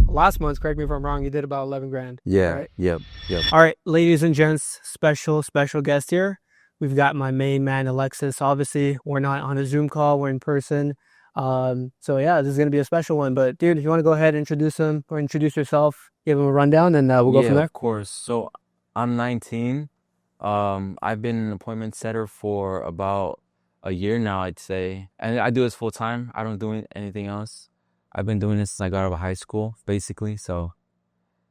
last month, correct me if I'm wrong, you did about 11 grand, Yeah, right? yep, yep. All right, ladies and gents, special guest here. We've got my main man, Alexis. Obviously, we're not on a Zoom call, we're in person. So yeah, this is gonna be a special one. But dude, if you want to go ahead and introduce him or introduce yourself, give him a rundown, and we'll go Yeah, from there. of course. So I'm 19. I've been an appointment setter for about a year now, I'd say. And I do this full time. I don't do anything else. I've been doing this since I got out of high school, basically. So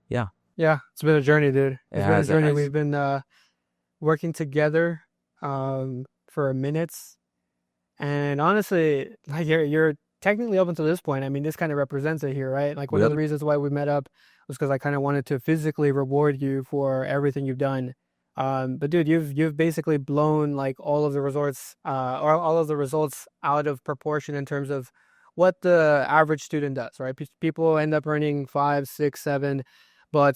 yeah, Yeah, it's been a journey, dude. it It's been a has, it journey. has. We've been working together for a minute. And honestly, like you're technically up until this point. I mean, this kind of represents it here, right? Like one of Yep. the reasons why we met up was because I kind of wanted to physically reward you for everything you've done. But dude, you've basically blown like all of the resorts, or all of the results out of proportion in terms of what the average student does, right? People end up earning five, six, seven, but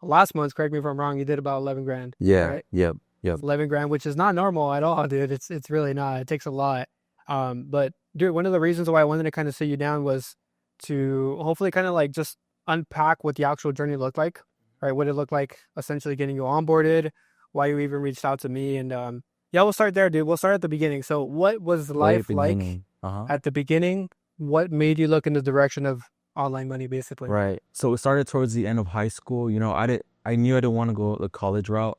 last month, correct me if I'm wrong, you did about 11 grand, Yeah, right? yep, yep. 11 grand, which is not normal at all, dude. It's really not. It takes a lot. But dude, one of the reasons why I wanted to kind of sit you down was to hopefully kind of like just unpack what the actual journey looked like, right? What it looked like essentially getting you onboarded, why you even reached out to me. And yeah, we'll start there, dude. We'll start at the beginning. So what was Way life like beginning. Uh-huh. at the beginning? What made you look in the direction of online money, basically? Right. So it started towards the end of high school. I knew I didn't want to go the college route.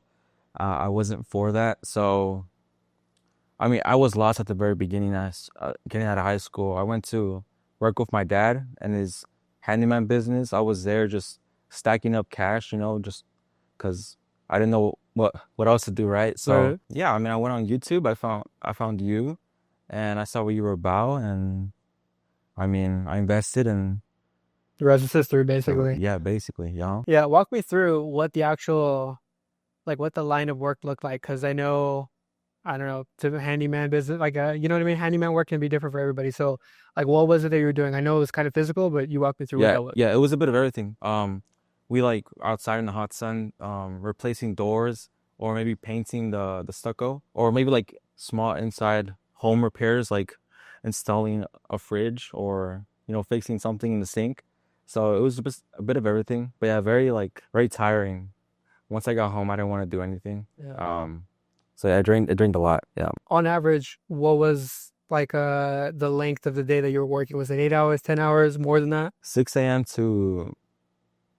I wasn't for that. So I mean, I was lost at the very beginning as getting out of high school. I went to work with my dad and his handyman business. I was there just stacking up cash, just because I didn't know what else to do, right? So Right. yeah, I mean, I went on YouTube. I found you, and I saw what you were about, and I mean, I invested, and The rest is history, basically. yeah, basically, Yeah, walk me through what the actual like what the line of work looked like, because I don't know, to the handyman business, like you know what I mean? Handyman work can be different for everybody. So like what was it that you were doing? I know it was kind of physical, but you walked me through what yeah, that was. yeah. It was a bit of everything. We like outside in the hot sun, replacing doors or maybe painting the stucco or maybe like small inside home repairs like installing a fridge or fixing something in the sink. So it was just a bit of everything. But yeah, very tiring. Once I got home, I didn't want to do anything. Yeah. So yeah, it drained a lot. Yeah. On average, what was like the length of the day that you were working? Was it 8 hours, 10 hours, more than that? 6 a.m. to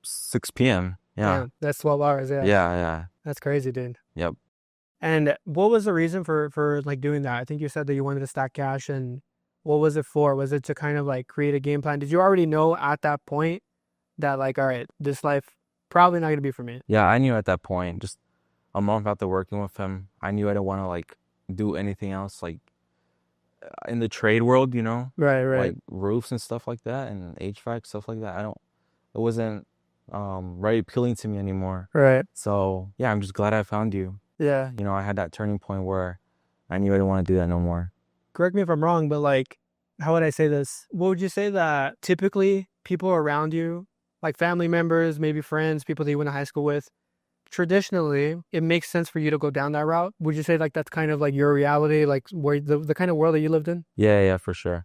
6 p.m. Yeah. Damn, that's 12 hours. Yeah. Yeah, yeah. That's crazy, dude. Yep. And what was the reason for like doing that? I think you said that you wanted to stack cash, and what was it for? Was it to kind of like create a game plan? Did you already know at that point that like, all right, this life probably not gonna be for me? Yeah, I knew at that point, just a month after working with him, I knew I didn't want to like do anything else like in the trade world, Right, right, like roofs and stuff like that and HVAC stuff like that. It wasn't very appealing to me anymore. right. So yeah, I'm just glad I found you. Yeah. I had that turning point where I knew I didn't want to do that no more. Correct me if I'm wrong, but like, how would I say this? What would you say that typically people around you, like family members, maybe friends, people that you went to high school with, traditionally, it makes sense for you to go down that route? Would you say like that's kind of like your reality, like where the kind of world that you lived in? Yeah, yeah, for sure.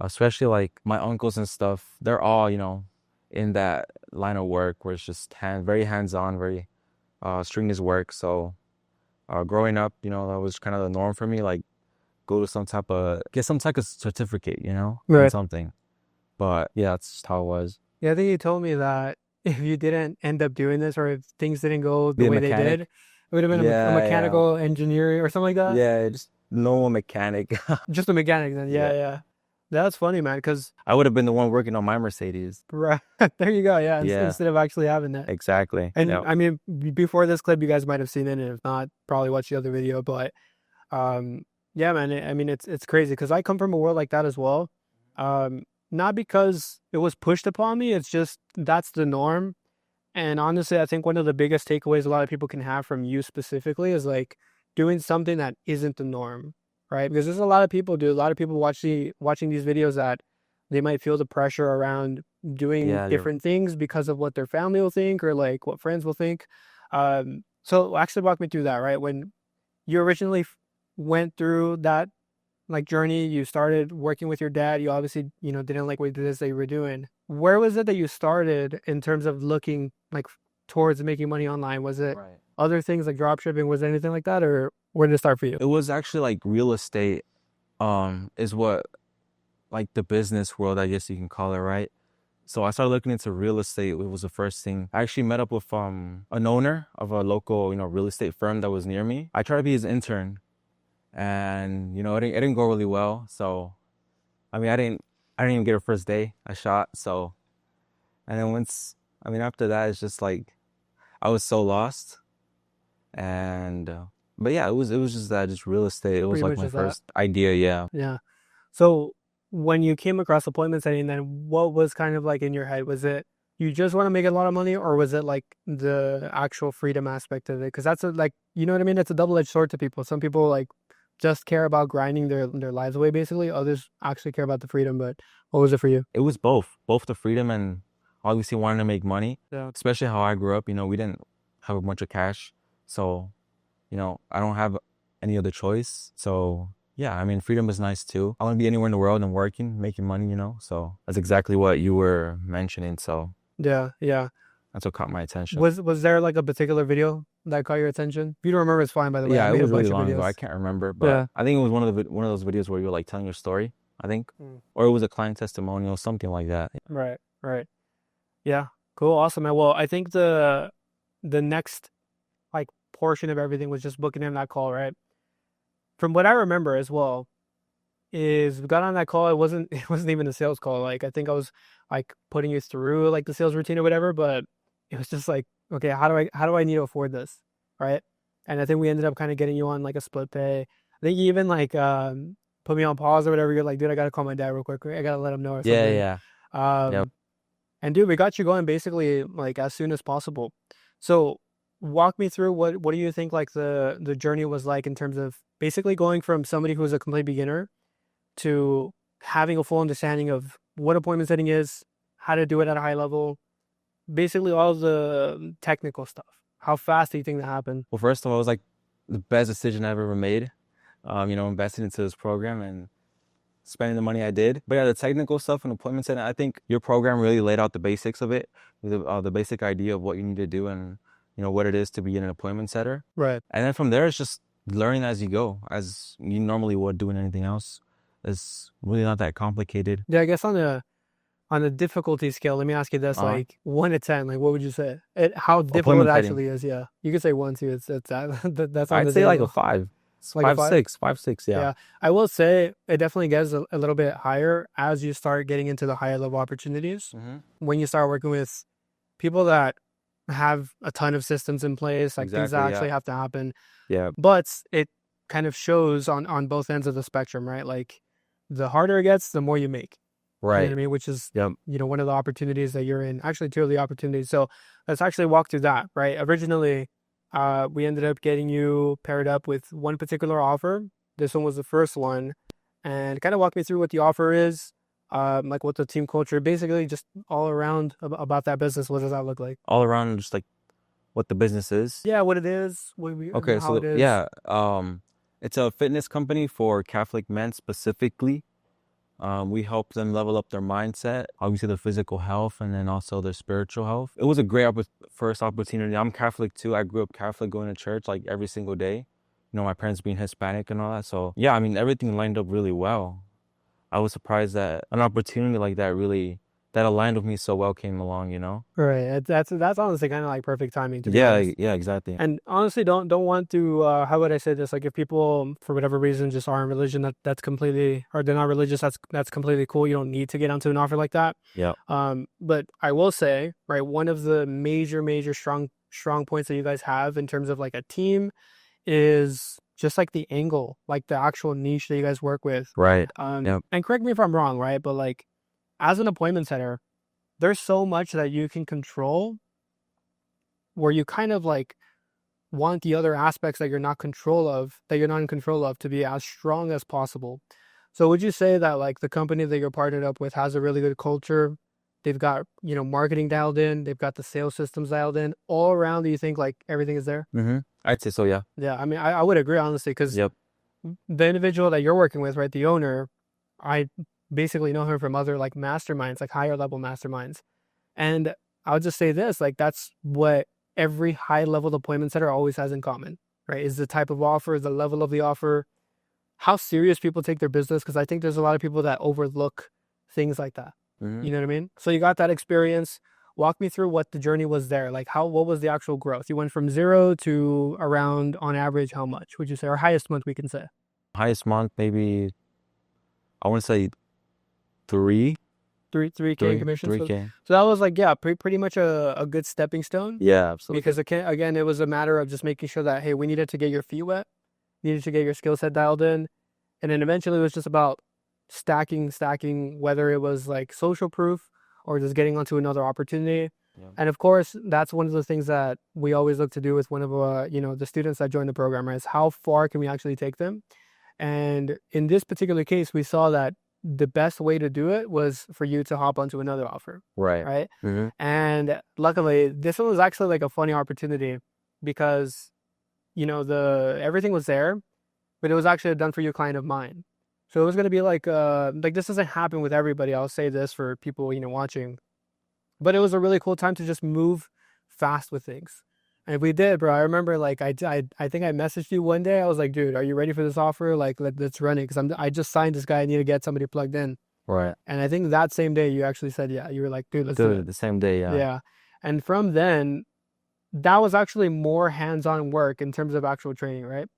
Especially like my uncles and stuff, they're all, in that line of work where it's just very hands-on, very strenuous work. So growing up, that was kind of the norm for me. Like go to get some type of certificate, in Right. something. But yeah, that's just how it was. Yeah, I think you told me that if you didn't end up doing this or if things didn't go the Be a way they did, mechanic. it would have been a Yeah, yeah, mechanical engineer or something like that. yeah. Just normal mechanic. Just a mechanic then. Yeah, Yeah, yeah. That's funny, man, because I would have been the one working on my Mercedes. right, there you go. Yeah, Yeah, instead of actually having that. exactly. And Yeah. I mean, before this clip, you guys might have seen it, and if not, probably watch the other video. But um, yeah, man. I mean, it's crazy because I come from a world like that as well. Um, Not because it was pushed upon me. It's just that's the norm. And honestly, I think one of the biggest takeaways a lot of people can have from you specifically is like doing something that isn't the norm, right? Because there's a lot of people, do a lot of people watching these videos that they might feel the pressure around doing Yeah, different things because of what their family will think or like what friends will think. So actually walk me through that, right? When you originally went through that like journey, you started working with your dad. You obviously, didn't like what it is that you were doing. where was it that you started in terms of looking like towards making money online? Was it Right. other things like drop shipping? Was it anything like that, or where did it start for you? It was actually like real estate, is what like the business world, I guess you can call it, right? So I started looking into real estate. It was the first thing. I actually met up with an owner of a local, real estate firm that was near me. I tried to be his intern, and it didn't go really well. So I mean, I didn't even get a first day a shot. So and then after that, it's just like I was so lost. And but yeah, it was just that, just real estate. It was Pretty like much my just that. first idea. Yeah. Yeah. So when you came across appointment setting, then what was kind of like in your head? Was it you just want to make a lot of money, or was it like the actual freedom aspect of it? Because that's like, you know what I mean? It's a double-edged sword to people. Some people like just care about grinding their lives away, basically. Others actually care about the freedom. But what was it for you? It was both the freedom and obviously wanting to make money, Yeah. especially how I grew up. We didn't have a bunch of cash, so I don't have any other choice. So yeah, I mean, freedom is nice too. I want to be anywhere in the world and working, making money. So that's exactly what you were mentioning. So Yeah. Yeah. that's what caught my attention. Was there like a particular video that caught your attention? If you don't remember, it's fine, by the way. I Yeah, it made a was really bunch of long ago. videos. I can't remember, but Yeah. I think it was one of those videos where you were like telling your story, I think, Mm. or it was a client testimonial, something like that. Right. Right. Yeah. Cool. Awesome, man. Well, I think the next like portion of everything was just booking in that call, right? From what I remember as well, is we got on that call. It wasn't even a sales call. Like I think I was like putting you through like the sales routine or whatever, but it was just like, okay, how do I need to afford this? Right. And I think we ended up kind of getting you on like a split pay. I think you even like put me on pause or whatever. You're like, dude, I gotta call my dad real quick. I gotta let him know or Yeah, something. yeah, yep. Um and dude, we got you going basically like as soon as possible. So walk me through what do you think like the journey was like in terms of basically going from somebody who was a complete beginner to having a full understanding of what appointment setting is, how to do it at a high level, basically all the technical stuff. How fast do you think that happened? Well, first of all, it was like the best decision I've ever made. Investing into this program and spending the money I did. But yeah, the technical stuff and appointment setting, I think your program really laid out the basics of it, the basic idea of what you need to do and what it is to be an appointment setter. Right. And then from there, it's just learning as you go, as you normally would doing anything else. It's really not that complicated. Yeah, I guess on a difficulty scale, let me ask you this: Uh-huh. like 1 to 10, like what would you say? How difficult Appointment it setting, actually is? Yeah, you could say 1, 2. It's that that's on I'd the say like a table. 5. Like a 5, five. 6, 5, 6. Yeah. Yeah, I will say it definitely gets a little bit higher as you start getting into the higher level opportunities. Mm-hmm. When you start working with people that have a ton of systems in place, like things that Exactly. actually Yeah. have to happen. Yeah. But it kind of shows on both ends of the spectrum, right? Like the harder it gets, the more you make. You know what I Right. mean? Which is, Yep. one of the opportunities that you're in. Actually, two of the opportunities. So let's actually walk through that, right? Originally, we ended up getting you paired up with one particular offer. This one was the first one. And kind of walk me through what the offer is, like what the team culture, basically just all around about that business. What does that look like? All around, just like what the business is. Yeah, what it is, Okay, how it so is. yeah, it's a fitness company for Catholic men specifically. We help them level up their mindset, obviously their physical health, and then also their spiritual health. It was a great first opportunity. I'm Catholic too. I grew up Catholic, going to church like every single day. My parents being Hispanic and all that. So yeah, I mean, everything lined up really well. I was surprised that an opportunity like that aligned with me so well came along. Right. That's honestly kind of like perfect timing, to be Yeah, honest. yeah, exactly. And honestly, don't want to. How would I say this? Like, if people for whatever reason just aren't religion, that's completely, or they're not religious, that's completely cool. You don't need to get onto an offer like that. Yeah. But I will say, right, one of the major strong points that you guys have in terms of like a team is just like the angle, like the actual niche that you guys work with. Right. Yep. And correct me if I'm wrong, right? But like, as an appointment setter, there's so much that you can control where you kind of like want the other aspects that you're not in control of to be as strong as possible. So would you say that like the company that you're partnered up with has a really good culture? They've got, marketing dialed in, they've got the sales systems dialed in. All around, do you think like everything is there? Mm-hmm. I'd say so, yeah. Yeah, I mean, I would agree honestly, because Yep. the individual that you're working with, right, the owner, I basically know him from other like masterminds, like higher level masterminds. And I'll just say this, like that's what every high level deployment center always has in common, right? Is the type of offer, the level of the offer, how serious people take their business. Because I think there's a lot of people that overlook things like that. Mm-hmm. You know what I mean? So you got that experience. Walk me through what the journey was there. Like what was the actual growth? You went from 0 to around, on average, how much would you say? Our highest month we can say. Highest month, maybe, I want to say 3, 3K in commissions. 3K. So that was like, yeah, pretty much a good stepping stone. Yeah, absolutely. Because again, it was a matter of just making sure that, hey, we needed to get your feet wet, needed to get your skill set dialed in. And then eventually it was just about stacking, whether it was like social proof or just getting onto another opportunity. Yeah. And of course, that's one of the things that we always look to do with one of the students that join the program, right? Is how far can we actually take them? And in this particular case, we saw that the best way to do it was for you to hop onto another offer. Right. Mm-hmm. And luckily, this one was actually like a funny opportunity because, everything was there, but it was actually a done for you client of mine. So it was going to be like this doesn't happen with everybody. I'll say this for people, watching, but it was a really cool time to just move fast with things. And we did, bro. I remember like I think I messaged you one day. I was like, dude, are you ready for this offer? Like, let's run it. Cause I just signed this guy. I need to get somebody plugged in. Right. And I think that same day you actually said, yeah, you were like, dude, let's do it. The same day. Yeah. Yeah. And from then, that was actually more hands-on work in terms of actual training, right?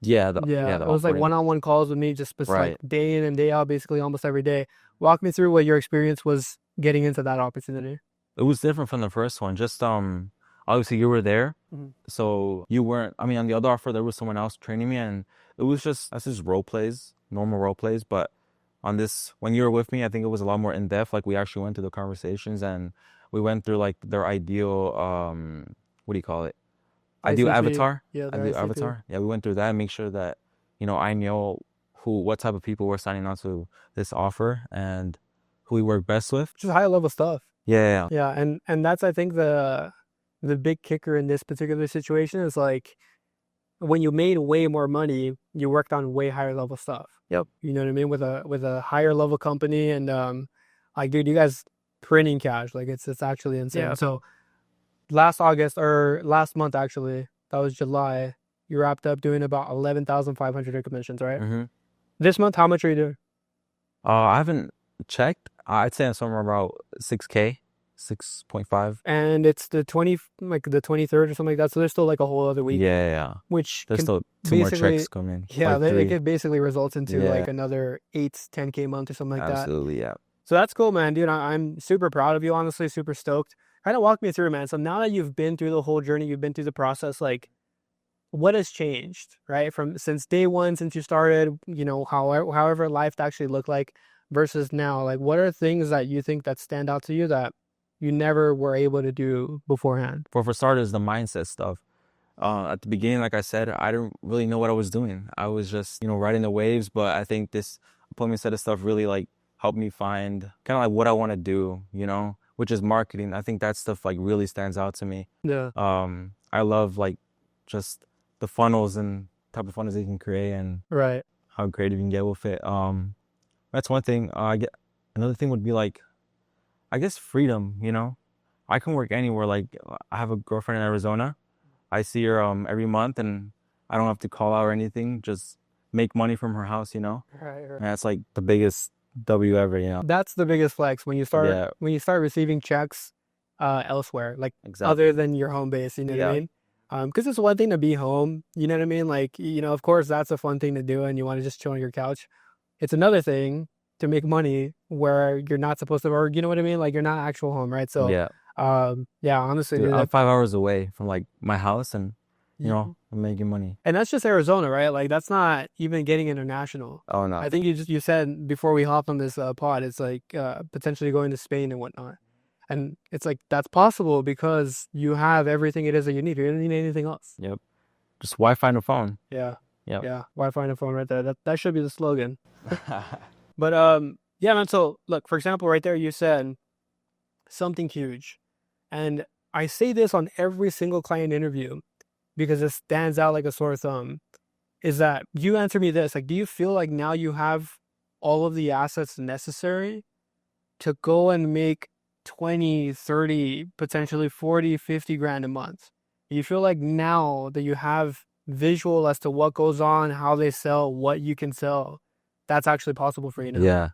Yeah. It was like one-on-one calls with me, just like day in and day out, basically almost every day. Walk me through what your experience was getting into that opportunity. It was different from the first one. Just obviously you were there, Mhm. so you weren't. I mean, on the other offer there was someone else training me, and it was just role plays, normal role plays. But on this, when you were with me, I think it was a lot more in depth. Like we actually went through the conversations and we went through like their ideal what do you call it? Ideal ICP. avatar. Yeah, Ideal ICP. avatar. Yeah, we went through that and make sure that I know what type of people were signing on to this offer and who we work best with. Just high level stuff. Yeah. Yeah, and that's I think the big kicker in this particular situation is like when you made way more money, you worked on way higher level stuff. Yep. You know what I mean? With a higher level company and like dude, you guys printing cash, like it's actually insane. Yeah. So last month actually, that was July, you wrapped up doing about 11,500 in commissions, right? Mm-hmm. This month, how much are you doing? I haven't checked. I'd say I'm somewhere about 6K, 6.5. And it's the 23rd or something like that. So there's still like a whole other week. Yeah. Which there's still 2 more checks coming. Yeah, like it could basically result into like another 8-10K month or something like that. Absolutely, yeah. So that's cool, man, dude. I'm super proud of you, honestly, super stoked. Kind of walk me through, man. So now that you've been through the whole journey, you've been through the process, like what has changed, right? Since day one, since you started, however life actually looked like versus now, like what are things that you think that stand out to you that you never were able to do beforehand? For starters, the mindset stuff. At the beginning, like I said, I didn't really know what I was doing. I was just, riding the waves. But I think this appointment set of stuff really like helped me find kind of like what I want to do, which is marketing. I think that stuff like really stands out to me. Yeah. I love like just the funnels and type of funnels you can create and how creative you can get with it. That's one thing. Another thing would be like, I guess freedom, I can work anywhere. Like I have a girlfriend in Arizona. I see her every month and I don't have to call out or anything. Just make money from her house, Right. And that's like the biggest W ever, That's the biggest flex when you start receiving checks elsewhere, like other than your home base, you know what I mean? Because it's one thing to be home, you know what I mean? Like, of course that's a fun thing to do and you want to just chill on your couch. It's another thing to make money where you're not supposed to, or you know what I mean? Like you're not actual home, right? So honestly, dude, I'm 5 hours away from like my house and I'm making money. And that's just Arizona, right? Like that's not even getting international. Oh no. I think you said before we hopped on this pod, it's like potentially going to Spain and whatnot. And it's like that's possible because you have everything it is that you need. You don't need anything else. Yep. Just Wi-Fi and a phone. Yeah. Yep. Yeah. Wi-Fi and a phone right there. That should be the slogan. But yeah, man. So look, for example, right there, you said something huge, and I say this on every single client interview because it stands out like a sore thumb. Is that you answer me this? Like, do you feel like now you have all of the assets necessary to go and make 20, 30, potentially 40, 50 grand a month. You feel like now that you have visual as to what goes on, how they sell, what you can sell, that's actually possible for you now. Yeah,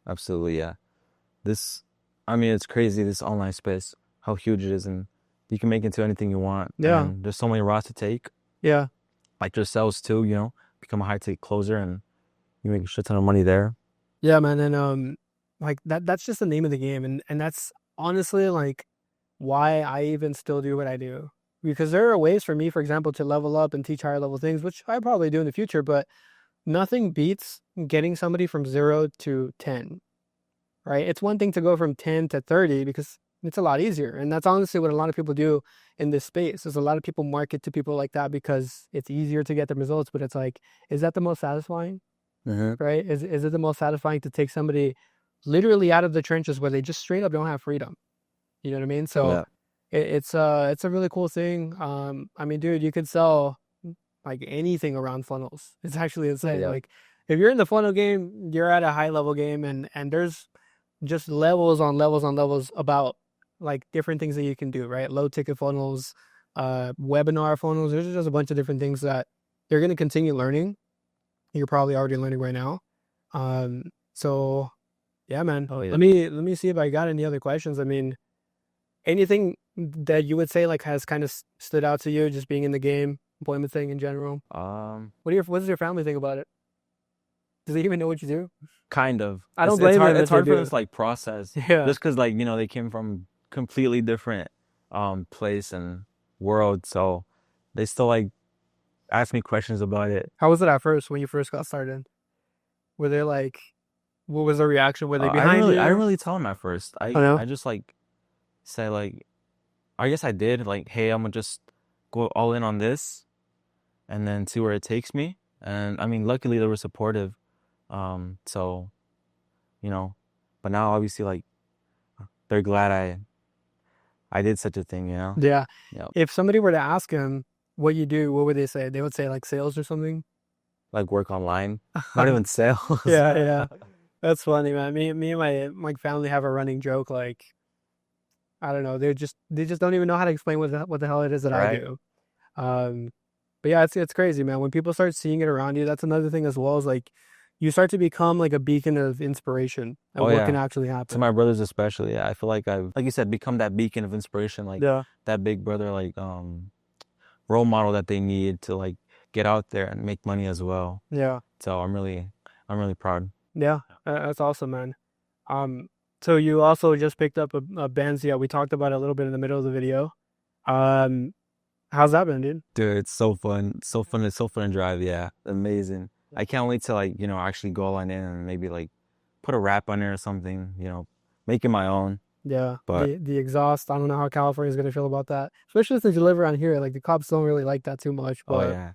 absolutely. Yeah. This, I mean, it's crazy, this online space, how huge it is, and you can make into anything you want. Yeah. And there's so many routes to take, Yeah. like your sales too, you know, become a high ticket closer and you make a shit ton of money there. Yeah, man. And like that's just the name of the game. And that's honestly like why I even still do what I do. Because there are ways for me, for example, to level up and teach higher level things, which I probably do in the future, but nothing beats getting somebody from 0 to 10, right? It's one thing to go from 10 to 30 because it's a lot easier. And that's honestly what a lot of people do in this space. There's a lot of people market to people like that because it's easier to get the results, but it's like, is that the most satisfying? Right? Is it the most satisfying to take somebody literally out of the trenches where they just straight up don't have freedom? You know what I mean? So Yeah. it's a really cool thing. I mean, dude, you could sell like anything around funnels. It's actually insane. Yeah. Like if you're in the funnel game, you're at a high level game, and there's just levels on levels on levels about like different things that you can do, right? Low ticket funnels, webinar funnels. There's just a bunch of different things that you're going to continue learning. You're probably already learning right now. So yeah, man. Oh, yeah. Let me see if I got any other questions. I mean, anything that you would say like has kind of stood out to you just being in the game, employment thing in general? What does your family think about it? Do they even know what you do? Kind of. I don't It's blame hard, them it's if they hard for do. them to like process Yeah. just because like, you know, they came from completely different place and world. So they still like ask me questions about it. How was it at first when you first got started? Were they like, what was the reaction? Were they I behind you? didn't really tell them at first. Oh, no? I just like say like, I guess I did like, hey, I'm gonna just go all in on this and then see where it takes me. And I mean, luckily they were supportive. So, you know, but now obviously like they're glad I did such a thing, you know? Yeah. Yeah. If somebody were to ask them what you do, what would they say? They would say like sales or something. Like work online, not even sales. Yeah. That's funny, man. Me and my family have a running joke. Like, I don't know. They just don't even know how to explain what the hell it is that I Right. do. But yeah, it's crazy, man. When people start seeing it around you, that's another thing as well. Is like you start to become like a beacon of inspiration of Oh, what yeah. can actually To happen. my brothers especially, yeah. I feel like I've, like you said, become that beacon of inspiration, like Yeah. that big brother, like role model that they need to like get out there and make money as well. Yeah. So I'm really proud. Yeah. That's awesome, man. So you also just picked up a Benzia. We talked about it a little bit in the middle of the video. How's that been, dude? Dude, it's so fun. It's so fun. It's so fun to drive. Yeah. Amazing. I can't wait to like, you know, actually go on in and maybe like put a wrap on there or something, you know, make it my own. Yeah. But The exhaust, I don't know how California's gonna feel about that. Especially since you live around here. Like the cops don't really like that too much, oh but yeah.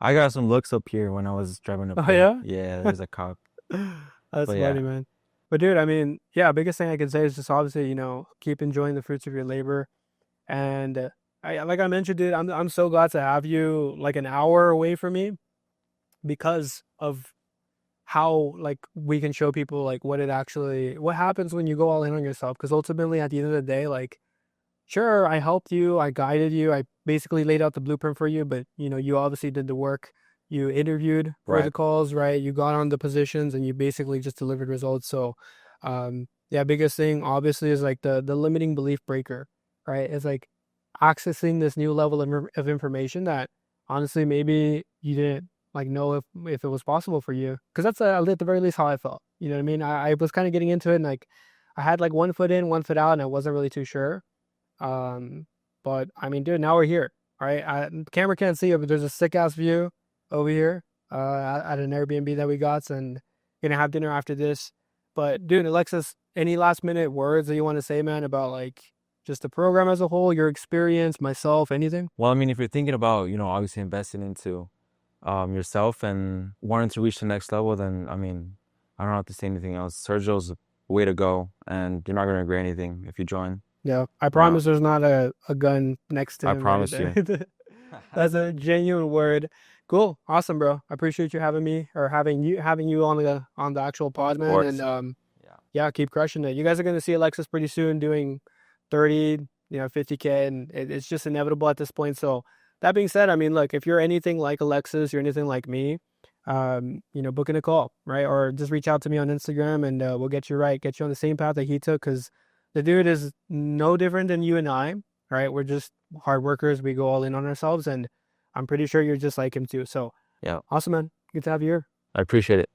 I got some looks up here when I was driving up oh here. yeah? Yeah, there's a cop. That's But funny, yeah. man. But dude, I mean, yeah, biggest thing I can say is just obviously, you know, keep enjoying the fruits of your labor. And like I mentioned, dude, I'm so glad to have you like an hour away from me because of how like we can show people like what happens when you go all in on yourself. Because ultimately, at the end of the day, like, sure, I helped you, I guided you, I basically laid out the blueprint for you, but you know, you obviously did the work. You interviewed for the Right. calls, right? You got on the positions and you basically just delivered results. So, yeah, biggest thing obviously is like the limiting belief breaker, right? It's like accessing this new level of information that honestly maybe you didn't like know if it was possible for you. Because that's at the very least how I felt. You know what I mean? I was kind of getting into it and like I had like 1 foot in, 1 foot out, and I wasn't really too sure. But I mean, dude, now we're here. All right, the camera can't see it, but there's a sick ass view over here at an Airbnb that we got, and gonna have dinner after this. But dude, Alexis, any last minute words that you want to say, man, about like just the program as a whole, your experience, myself, anything? Well, I mean, if you're thinking about, you know, obviously investing into yourself and wanting to reach the next level, then I mean, I don't have to say anything else. Sergio's the way to go, and you're not gonna regret anything if you join. Yeah, I promise there's not a gun next to I him. promise right you. there. That's a genuine word. Cool. Awesome, bro. I appreciate you having me or having you on the actual pod, Of man. And course. Yeah. yeah, keep crushing it. You guys are gonna see Alexis pretty soon doing 30, 50K, and it's just inevitable at this point. So that being said, I mean, look, if you're anything like Alexis, you're anything like me, book in a call, right? Or just reach out to me on Instagram and we'll get you right, get you on the same path that he took, because the dude is no different than you and I, right? We're just hard workers. We go all in on ourselves, and I'm pretty sure you're just like him too. So Yeah. awesome, man. Good to have you here. I appreciate it.